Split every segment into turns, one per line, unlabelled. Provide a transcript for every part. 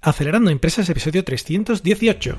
Acelerando Empresas, episodio 318.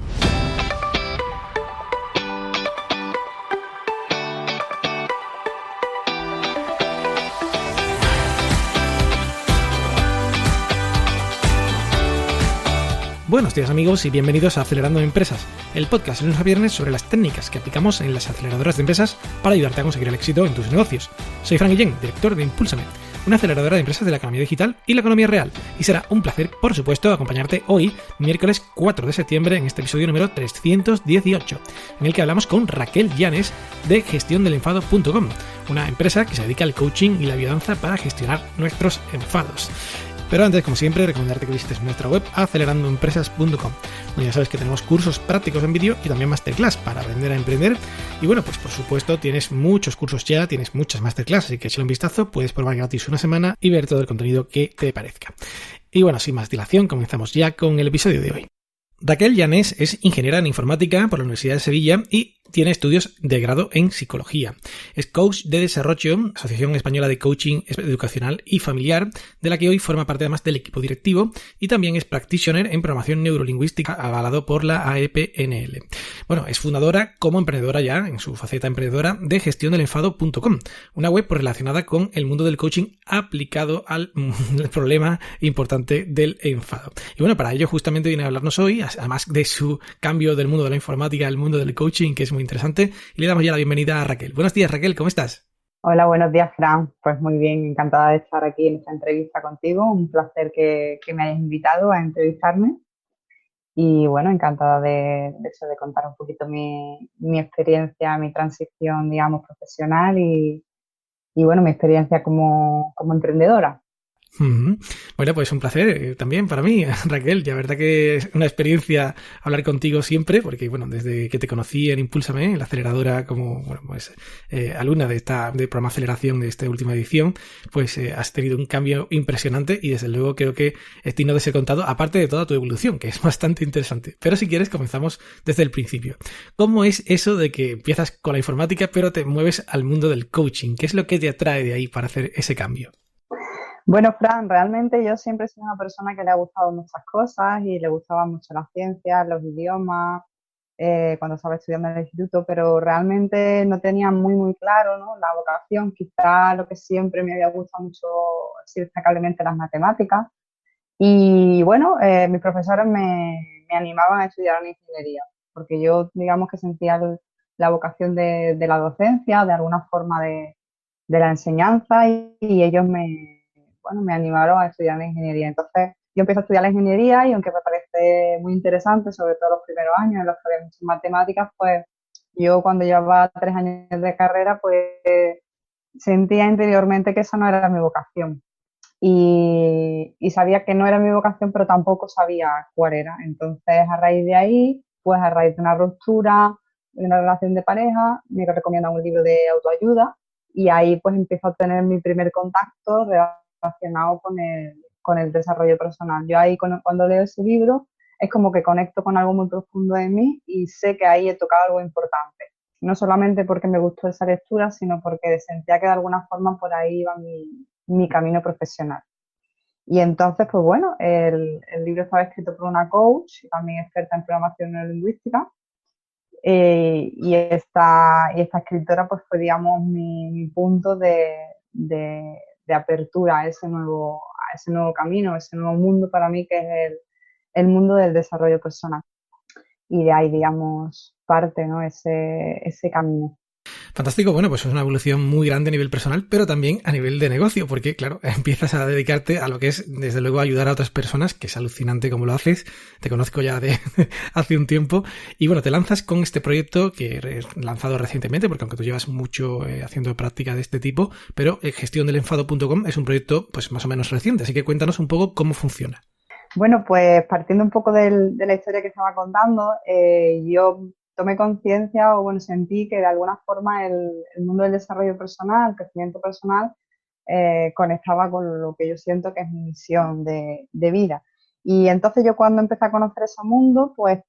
Buenos días amigos y bienvenidos a Acelerando Empresas, el podcast de lunes a viernes sobre las técnicas que aplicamos en las aceleradoras de empresas para ayudarte a conseguir el éxito en tus negocios. Soy Fran Guillén, director de Impúlsame, una aceleradora de empresas de la economía digital y la economía real, y será un placer, por supuesto, acompañarte hoy, miércoles 4 de septiembre, en este episodio número 318, en el que hablamos con Raquel Llanes de gestiondelenfado.com, una empresa que se dedica al coaching y la ayudanza para gestionar nuestros enfados. Pero antes, como siempre, recomendarte que visites nuestra web acelerandoempresas.com, donde ya sabes que tenemos cursos prácticos en vídeo y también masterclass para aprender a emprender. Y bueno, pues por supuesto tienes muchos cursos ya, tienes muchas masterclass, así que échale un vistazo, puedes probar gratis una semana y ver todo el contenido que te parezca. Y bueno, sin más dilación, comenzamos ya con el episodio de hoy. Raquel Llanes es ingeniera en informática por la Universidad de Sevilla y tiene estudios de grado en psicología. Es coach de desarrollo, Asociación Española de Coaching Educacional y Familiar, de la que hoy forma parte además del equipo directivo, y también es practitioner en programación neurolingüística avalado por la AEPNL. Bueno, es fundadora como emprendedora ya, en su faceta emprendedora, de gestiondelenfado.com, una web relacionada con el mundo del coaching aplicado al problema importante del enfado. Y bueno, para ello justamente viene a hablarnos hoy, además de su cambio del mundo de la informática al mundo del coaching, que es muy interesante, y le damos ya la bienvenida a Raquel. Buenos días, Raquel, ¿cómo estás?
Hola, buenos días, Fran. Pues muy bien, encantada de estar aquí en esta entrevista contigo. Un placer que me hayas invitado a entrevistarme. Y bueno, encantada de contar un poquito mi experiencia, mi transición, digamos, profesional y bueno, mi experiencia como emprendedora.
Bueno, pues un placer también para mí, Raquel. La verdad que es una experiencia hablar contigo siempre, porque bueno, desde que te conocí en Impúlsame, en la aceleradora, como bueno, pues alumna de programa Aceleración de esta última edición, pues has tenido un cambio impresionante y desde luego creo que es digno de ser contado, aparte de toda tu evolución, que es bastante interesante. Pero si quieres, comenzamos desde el principio. ¿Cómo es eso de que empiezas con la informática pero te mueves al mundo del coaching? ¿Qué es lo que te atrae de ahí para hacer ese cambio?
Bueno, Fran, realmente yo siempre he sido una persona que le ha gustado muchas cosas y le gustaban mucho las ciencias, los idiomas, cuando estaba estudiando en el instituto, pero realmente no tenía muy claro, ¿no?, la vocación. Quizá lo que siempre me había gustado mucho ha sido destacablemente las matemáticas. Y bueno, mis profesores me animaban a estudiar una ingeniería, porque yo, digamos, que sentía la vocación de la docencia, de alguna forma de la enseñanza, y ellos me animaron a estudiar la ingeniería. Entonces, yo empecé a estudiar la ingeniería y aunque me parece muy interesante, sobre todo los primeros años en los que había muchas matemáticas, pues yo cuando llevaba 3 años de carrera, pues sentía interiormente que esa no era mi vocación. Y sabía que no era mi vocación, pero tampoco sabía cuál era. Entonces, a raíz de ahí, pues a raíz de una ruptura, de una relación de pareja, me recomiendan un libro de autoayuda y ahí pues empiezo a tener mi primer contacto relacionado con el desarrollo personal. Yo ahí cuando leo ese libro es como que conecto con algo muy profundo de mí y sé que ahí he tocado algo importante. No solamente porque me gustó esa lectura, sino porque sentía que de alguna forma por ahí iba mi camino profesional. Y entonces, pues bueno, el libro estaba escrito por una coach, también experta en programación neurolingüística, y esta escritora pues fue, digamos, mi punto de apertura a ese nuevo camino, a ese nuevo mundo para mí, que es el mundo del desarrollo personal. Y de ahí, digamos, parte, ¿no?, ese camino.
Fantástico, bueno, pues es una evolución muy grande a nivel personal, pero también a nivel de negocio, porque claro, empiezas a dedicarte a lo que es, desde luego, ayudar a otras personas, que es alucinante cómo lo haces, te conozco ya de hace un tiempo, y bueno, te lanzas con este proyecto que he lanzado recientemente, porque aunque tú llevas mucho haciendo práctica de este tipo, pero gestiondelenfado.com es un proyecto pues más o menos reciente, así que cuéntanos un poco cómo funciona.
Bueno, pues partiendo un poco de la historia que estaba contando, yo tomé conciencia, o bueno, sentí que de alguna forma el mundo del desarrollo personal, el crecimiento personal, conectaba con lo que yo siento que es mi misión de vida. Y entonces yo, cuando empecé a conocer ese mundo, pues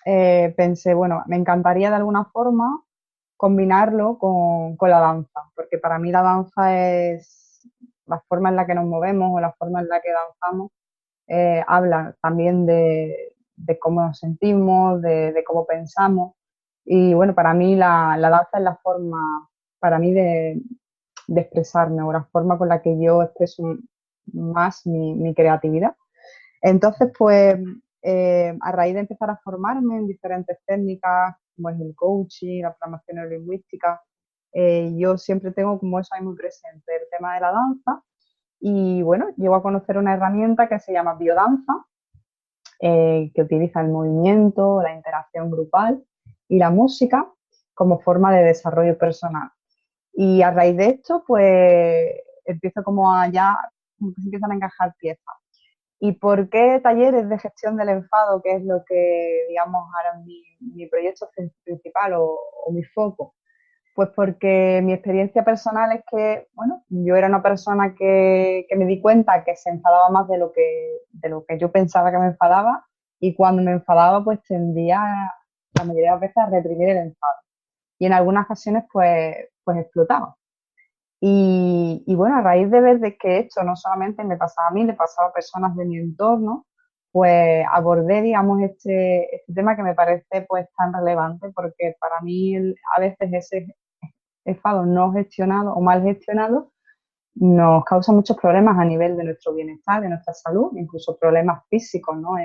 pensé, bueno, me encantaría de alguna forma combinarlo con la danza, porque para mí la danza es la forma en la que nos movemos o la forma en la que danzamos, habla también de cómo nos sentimos, de cómo pensamos. Y bueno, para mí la danza es la forma, para mí, de expresarme o la forma con la que yo expreso más mi creatividad. Entonces, pues, a raíz de empezar a formarme en diferentes técnicas, como es el coaching, la programación neurolingüística, yo siempre tengo como eso ahí muy presente, el tema de la danza. Y bueno, llego a conocer una herramienta que se llama biodanza, que utiliza el movimiento, la interacción grupal y la música como forma de desarrollo personal. Y a raíz de esto, pues empiezo como a ya, como que se empiezan a encajar piezas. ¿Y por qué talleres de gestión del enfado, que es lo que, digamos, ahora es mi proyecto principal o mi foco? Pues porque mi experiencia personal es que, bueno, yo era una persona que me di cuenta que se enfadaba más de lo que yo pensaba que me enfadaba, y cuando me enfadaba pues tendía la mayoría de las veces a reprimir el enfado. Y en algunas ocasiones pues explotaba. Y bueno, a raíz de ver de que esto no solamente me pasaba a mí, le pasaba a personas de mi entorno, pues abordé, digamos, este tema que me parece pues tan relevante, porque para mí a veces ese enfado no gestionado o mal gestionado nos causa muchos problemas a nivel de nuestro bienestar, de nuestra salud, incluso problemas físicos, ¿no?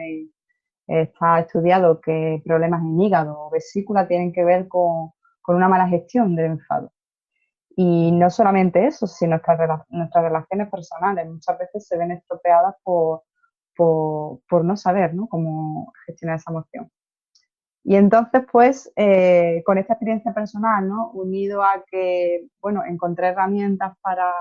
Está estudiado que problemas en hígado o vesícula tienen que ver con una mala gestión del enfado. Y no solamente eso, sino nuestras relaciones personales muchas veces se ven estropeadas por no saber, ¿no?, cómo gestionar esa emoción. Y entonces, pues, con esta experiencia personal, ¿no?, unido a que, bueno, encontré herramientas para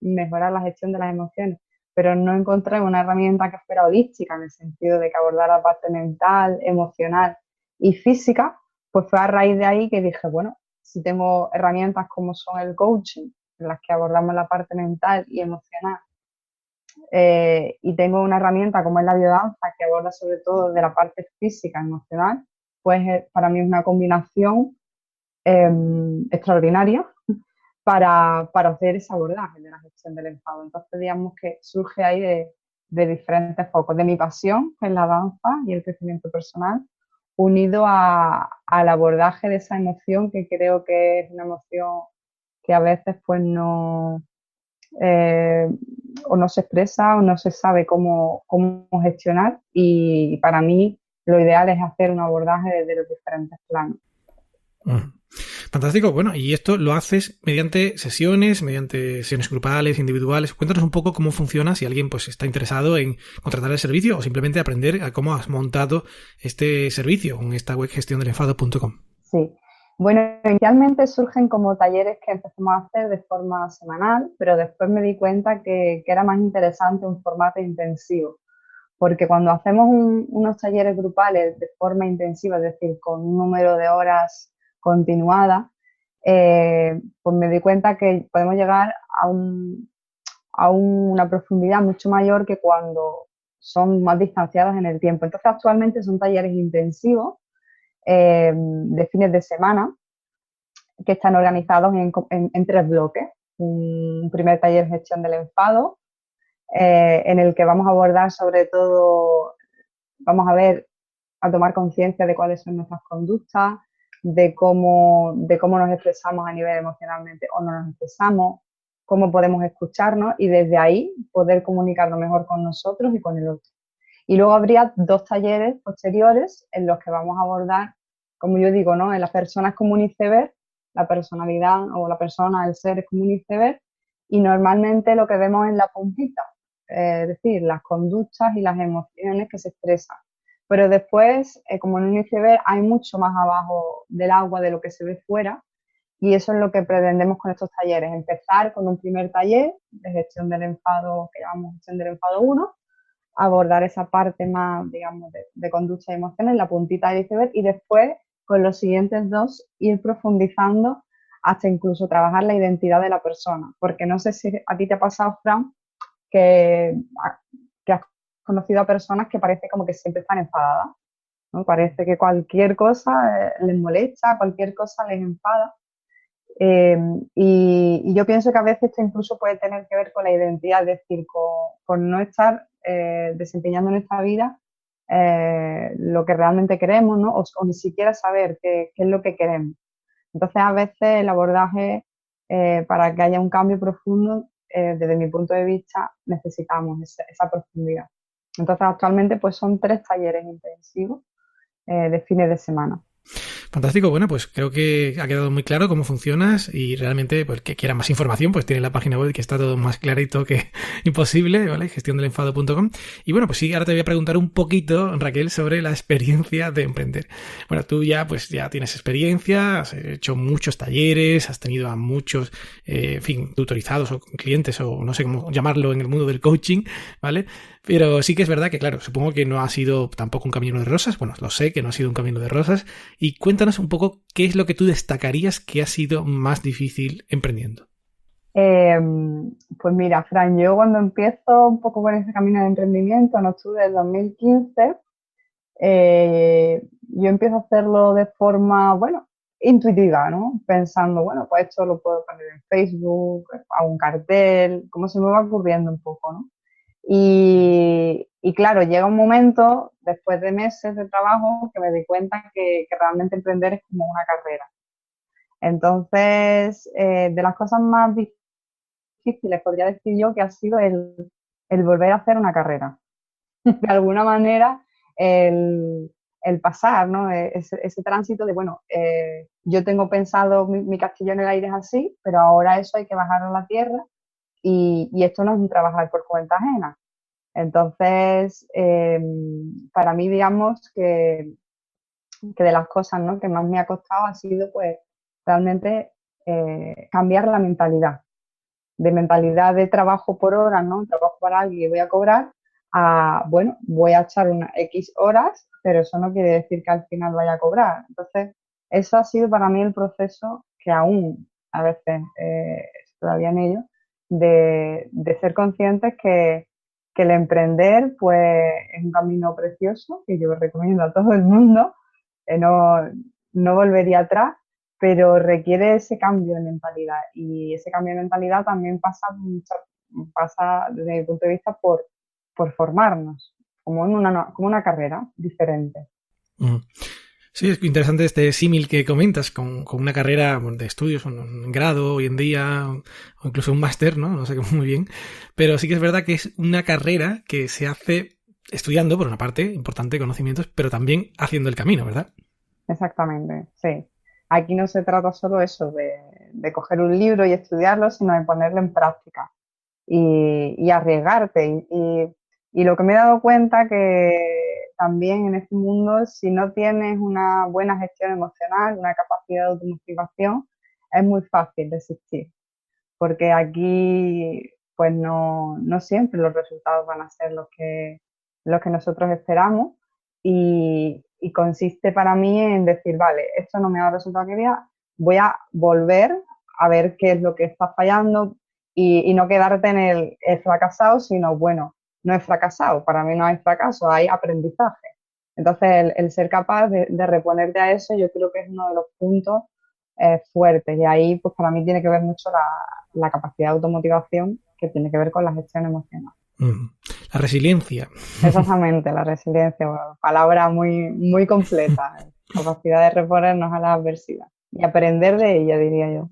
mejorar la gestión de las emociones, pero no encontré una herramienta que fuera holística, en el sentido de que abordara la parte mental, emocional y física, pues fue a raíz de ahí que dije, bueno, si tengo herramientas como son el coaching, en las que abordamos la parte mental y emocional, y tengo una herramienta como es la biodanza, que aborda sobre todo de la parte física, emocional, pues para mí es una combinación extraordinaria para hacer ese abordaje de la gestión del enfado. Entonces, digamos que surge ahí de diferentes focos, de mi pasión, que es la danza y el crecimiento personal, unido al abordaje de esa emoción, que creo que es una emoción que a veces pues no, eh, o no se expresa o no se sabe cómo gestionar, y para mí lo ideal es hacer un abordaje desde los diferentes planos.
Fantástico. Bueno, y esto lo haces mediante sesiones grupales, individuales. Cuéntanos un poco cómo funciona, si alguien pues está interesado en contratar el servicio o simplemente aprender a cómo has montado este servicio con esta web gestiondelenfado.com.
Sí. Bueno, inicialmente surgen como talleres que empezamos a hacer de forma semanal, pero después me di cuenta que era más interesante un formato intensivo, porque cuando hacemos unos talleres grupales de forma intensiva, es decir, con un número de horas continuada, pues me di cuenta que podemos llegar a una profundidad mucho mayor que cuando son más distanciados en el tiempo. Entonces, actualmente son talleres intensivos, de fines de semana, que están organizados en 3 bloques. Un primer taller, gestión del enfado, en el que vamos a abordar sobre todo, vamos a tomar conciencia de cuáles son nuestras conductas, de cómo nos expresamos a nivel emocionalmente o no nos expresamos, cómo podemos escucharnos y desde ahí poder comunicarnos mejor con nosotros y con el otro. Y luego habría 2 talleres posteriores en los que vamos a abordar, como yo digo, ¿no?, en las personas como un iceberg, la personalidad o la persona, el ser es como un iceberg, y normalmente lo que vemos es la puntita, es decir, las conductas y las emociones que se expresan. Pero después, como en un iceberg, hay mucho más abajo del agua de lo que se ve fuera, y eso es lo que pretendemos con estos talleres. Empezar con un primer taller de gestión del enfado, que llamamos gestión del enfado 1, abordar esa parte más, digamos, de conducta y emociones, la puntita del iceberg, y después, con los siguientes 2, ir profundizando hasta incluso trabajar la identidad de la persona. Porque no sé si a ti te ha pasado, Fran, que has conocido a personas que parece como que siempre están enfadadas, ¿no? Parece que cualquier cosa les molesta, cualquier cosa les enfada. Eh, y yo pienso que a veces esto incluso puede tener que ver con la identidad, es decir, con no estar desempeñando en esta vida lo que realmente queremos, ¿no? O ni siquiera saber qué es lo que queremos. Entonces, a veces el abordaje, para que haya un cambio profundo, desde mi punto de vista, necesitamos esa profundidad. Entonces, actualmente, pues son 3 talleres intensivos de fines de semana.
Fantástico, bueno, pues creo que ha quedado muy claro cómo funcionas y realmente, pues que quiera más información, pues tiene la página web que está todo más clarito que imposible, ¿vale? gestiondelenfado.com. Y bueno, pues sí, ahora te voy a preguntar un poquito, Raquel, sobre la experiencia de emprender. Bueno, tú ya, pues ya tienes experiencia, has hecho muchos talleres, has tenido a muchos, en fin, tutorizados o clientes o no sé cómo llamarlo en el mundo del coaching, ¿vale? Pero sí que es verdad que, claro, supongo que no ha sido tampoco un camino de rosas. Bueno, lo sé que no ha sido un camino de rosas. Y cuéntanos un poco qué es lo que tú destacarías que ha sido más difícil emprendiendo.
Pues mira, Fran, yo cuando empiezo un poco con ese camino de emprendimiento, en octubre del 2015, yo empiezo a hacerlo de forma, bueno, intuitiva, ¿no? Pensando, bueno, pues esto lo puedo poner en Facebook, a un cartel, como se me va ocurriendo un poco, ¿no? Y claro, llega un momento, después de meses de trabajo, que me di cuenta que realmente emprender es como una carrera. Entonces, de las cosas más difíciles, podría decir yo, que ha sido el volver a hacer una carrera. De alguna manera, el pasar, ¿no? Ese tránsito de, bueno, yo tengo pensado mi castillo en el aire es así, pero ahora eso hay que bajarlo a la tierra y esto no es un trabajar por cuenta ajena. Entonces, para mí, digamos que de las cosas, ¿no?, que más me ha costado ha sido, pues, realmente cambiar la mentalidad. De mentalidad de trabajo por hora, ¿no? Trabajo para alguien y voy a cobrar, a, bueno, voy a echar unas X horas, pero eso no quiere decir que al final vaya a cobrar. Entonces, eso ha sido para mí el proceso que aún a veces todavía en ello, de ser conscientes que el emprender, pues, es un camino precioso que yo recomiendo a todo el mundo, no, no volvería atrás, pero requiere ese cambio de mentalidad y ese cambio de mentalidad también pasa desde mi punto de vista por formarnos, como una carrera diferente.
Mm. Sí, es interesante este símil que comentas con una carrera de estudios, un grado hoy en día, o incluso un máster, ¿no? No sé muy bien. Pero sí que es verdad que es una carrera que se hace estudiando, por una parte, importante, conocimientos, pero también haciendo el camino, ¿verdad?
Exactamente, sí. Aquí no se trata solo eso de coger un libro y estudiarlo, sino de ponerlo en práctica y arriesgarte. Y lo que me he dado cuenta que también en este mundo, si no tienes una buena gestión emocional, una capacidad de automotivación, es muy fácil desistir. Porque aquí, pues no siempre los resultados van a ser los que nosotros esperamos. Y consiste para mí en decir, vale, esto no me ha dado el resultado que quería, voy a volver a ver qué es lo que está fallando y no quedarte en el he fracasado, sino, bueno, no he fracasado, para mí no hay fracaso, hay aprendizaje. Entonces, el ser capaz de reponerte a eso, yo creo que es uno de los puntos fuertes. Y ahí, pues para mí tiene que ver mucho la capacidad de automotivación, que tiene que ver con la gestión emocional.
La resiliencia.
Exactamente, la resiliencia, bueno, palabra muy, muy completa. Capacidad de reponernos a la adversidad y aprender de ella, diría yo.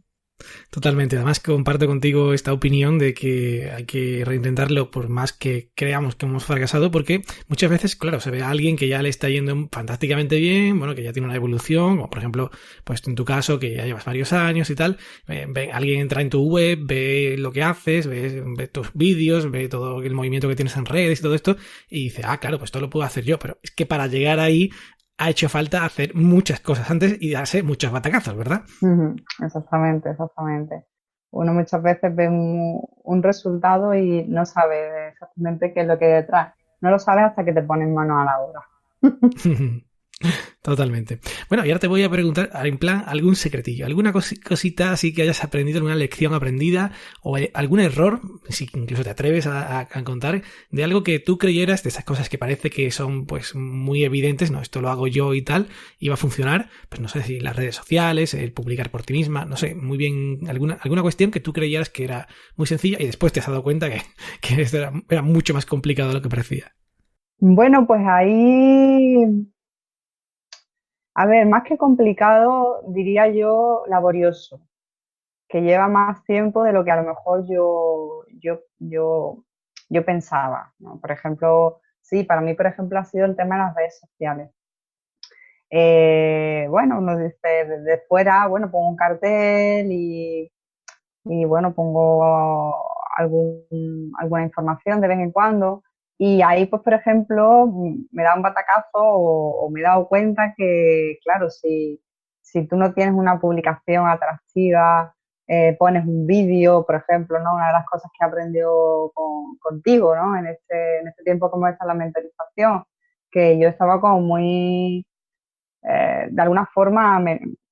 Totalmente. Además, comparto contigo esta opinión de que hay que reintentarlo por más que creamos que hemos fracasado, porque muchas veces, claro, se ve a alguien que ya le está yendo fantásticamente bien, bueno, que ya tiene una evolución, como por ejemplo, pues en tu caso, que ya llevas varios años y tal, alguien entra en tu web, ve lo que haces, ve tus vídeos, ve todo el movimiento que tienes en redes y todo esto, y dice, ah, claro, pues esto lo puedo hacer yo, pero es que para llegar ahí ha hecho falta hacer muchas cosas antes y darse muchos batacazos, ¿verdad?
Exactamente, exactamente. Uno muchas veces ve un resultado y no sabe exactamente qué es lo que hay detrás. No lo sabes hasta que te pones mano a la obra.
Totalmente. Bueno, y ahora te voy a preguntar, en plan, algún secretillo, alguna cosita así que hayas aprendido, alguna lección aprendida o algún error, si incluso te atreves a contar, de algo que tú creyeras, de esas cosas que parece que son pues muy evidentes, no, esto lo hago yo y tal, y va a funcionar, pues no sé si las redes sociales, el publicar por ti misma, no sé, muy bien, alguna cuestión que tú creyeras que era muy sencilla y después te has dado cuenta que esto era mucho más complicado de lo que parecía.
Bueno, pues ahí, a ver, más que complicado, diría yo laborioso, que lleva más tiempo de lo que a lo mejor yo pensaba, ¿no? Por ejemplo, sí, para mí, por ejemplo, ha sido el tema de las redes sociales. Bueno, uno dice desde fuera, bueno, pongo un cartel y bueno, pongo alguna información de vez en cuando. Y ahí, pues, por ejemplo, me da un batacazo o me he dado cuenta que, claro, si tú no tienes una publicación atractiva, pones un vídeo, por ejemplo, ¿no? Una de las cosas que he aprendido contigo, ¿no? En este tiempo como esta la mentorización, que yo estaba como muy, de alguna forma,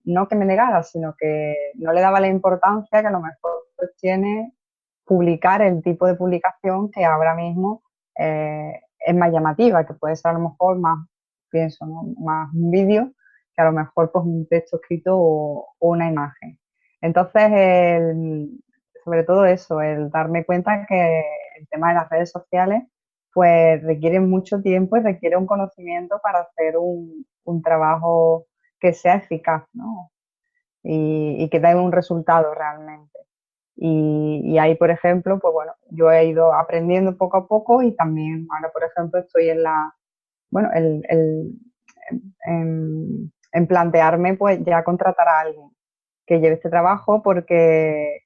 no que me negara, sino que no le daba la importancia que a lo mejor pues, tiene publicar el tipo de publicación que ahora mismo es más llamativa, que puede ser a lo mejor más, pienso, ¿no? Más un vídeo que a lo mejor pues un texto escrito o una imagen. Entonces, sobre todo eso, el darme cuenta que el tema de las redes sociales pues requiere mucho tiempo y requiere un conocimiento para hacer un trabajo que sea eficaz, ¿no? Y que dé un resultado realmente. Y ahí, por ejemplo, pues bueno, yo he ido aprendiendo poco a poco y también ahora, por ejemplo, estoy en plantearme pues ya contratar a alguien que lleve este trabajo porque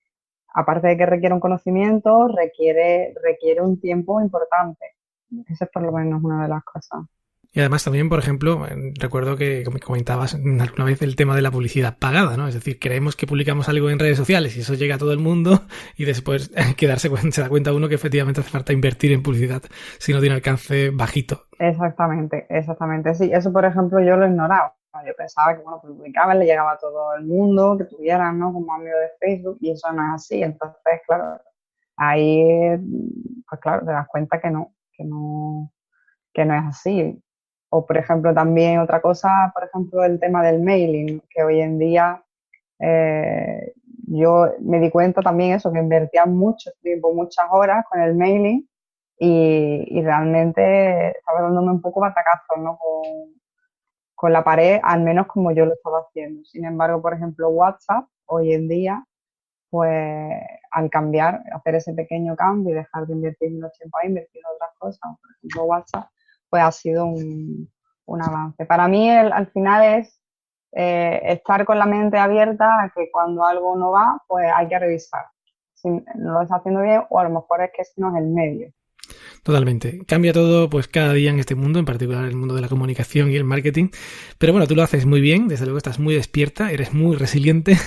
aparte de que requiere un conocimiento, requiere un tiempo importante. Esa es por lo menos una de las cosas.
Y además también, por ejemplo, recuerdo que me comentabas alguna vez el tema de la publicidad pagada, ¿no? Es decir, creemos que publicamos algo en redes sociales y eso llega a todo el mundo y después se da cuenta uno que efectivamente hace falta invertir en publicidad si no tiene alcance bajito.
Exactamente. Sí, eso por ejemplo yo lo ignoraba. Yo pensaba que, bueno, publicaba, le llegaba a todo el mundo, que tuvieran, ¿no? Como amigo de Facebook y eso no es así. Entonces, claro, ahí, pues claro, te das cuenta que no es así. O, por ejemplo, también otra cosa, por ejemplo, el tema del mailing, que hoy en día yo me di cuenta también eso, que invertía mucho tiempo, muchas horas con el mailing y realmente estaba dándome un poco batacazos, ¿no? Con la pared, al menos como yo lo estaba haciendo. Sin embargo, por ejemplo, WhatsApp, hoy en día, pues al cambiar, hacer ese pequeño cambio y dejar de invertir menos tiempo ahí, invertir en otras cosas, por ejemplo, WhatsApp, pues ha sido un avance. Para mí, al final es estar con la mente abierta a que cuando algo no va, pues hay que revisar. Si no lo está haciendo bien o a lo mejor es que ese no es el medio.
Totalmente. Cambia todo pues cada día en este mundo, en particular el mundo de la comunicación y el marketing. Pero bueno, tú lo haces muy bien, desde luego estás muy despierta, eres muy resiliente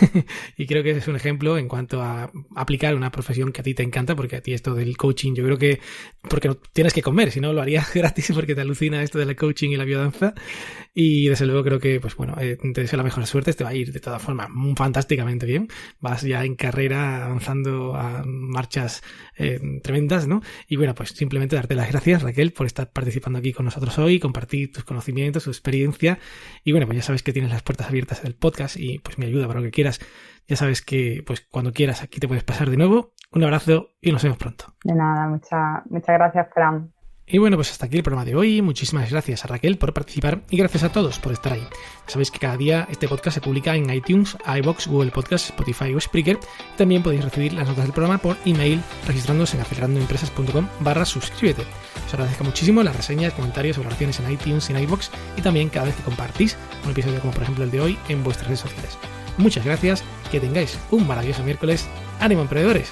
y creo que es un ejemplo en cuanto a aplicar una profesión que a ti te encanta, porque a ti esto del coaching, yo creo que porque no tienes que comer, si no lo harías gratis porque te alucina esto del coaching y la biodanza. Y desde luego creo que, pues bueno, te deseo la mejor suerte, te va a ir de todas formas fantásticamente bien. Vas ya en carrera avanzando a marchas tremendas, ¿no? Y bueno, pues simplemente darte las gracias, Raquel, por estar participando aquí con nosotros hoy, compartir tus conocimientos, tu experiencia. Y bueno, pues ya sabes que tienes las puertas abiertas del podcast y pues mi ayuda para lo que quieras. Ya sabes que pues cuando quieras aquí te puedes pasar de nuevo. Un abrazo y nos vemos pronto.
De nada, muchas gracias, Fran.
Y bueno, pues hasta aquí el programa de hoy. Muchísimas gracias a Raquel por participar y gracias a todos por estar ahí. Ya sabéis que cada día este podcast se publica en iTunes, iVoox, Google Podcasts, Spotify o Spreaker. También podéis recibir las notas del programa por email registrándose en acelerandoempresas.com/suscríbete. Os agradezco muchísimo las reseñas, comentarios, valoraciones en iTunes y en iVoox y también cada vez que compartís un episodio como por ejemplo el de hoy en vuestras redes sociales. Muchas gracias, que tengáis un maravilloso miércoles. ¡Ánimo, emprendedores!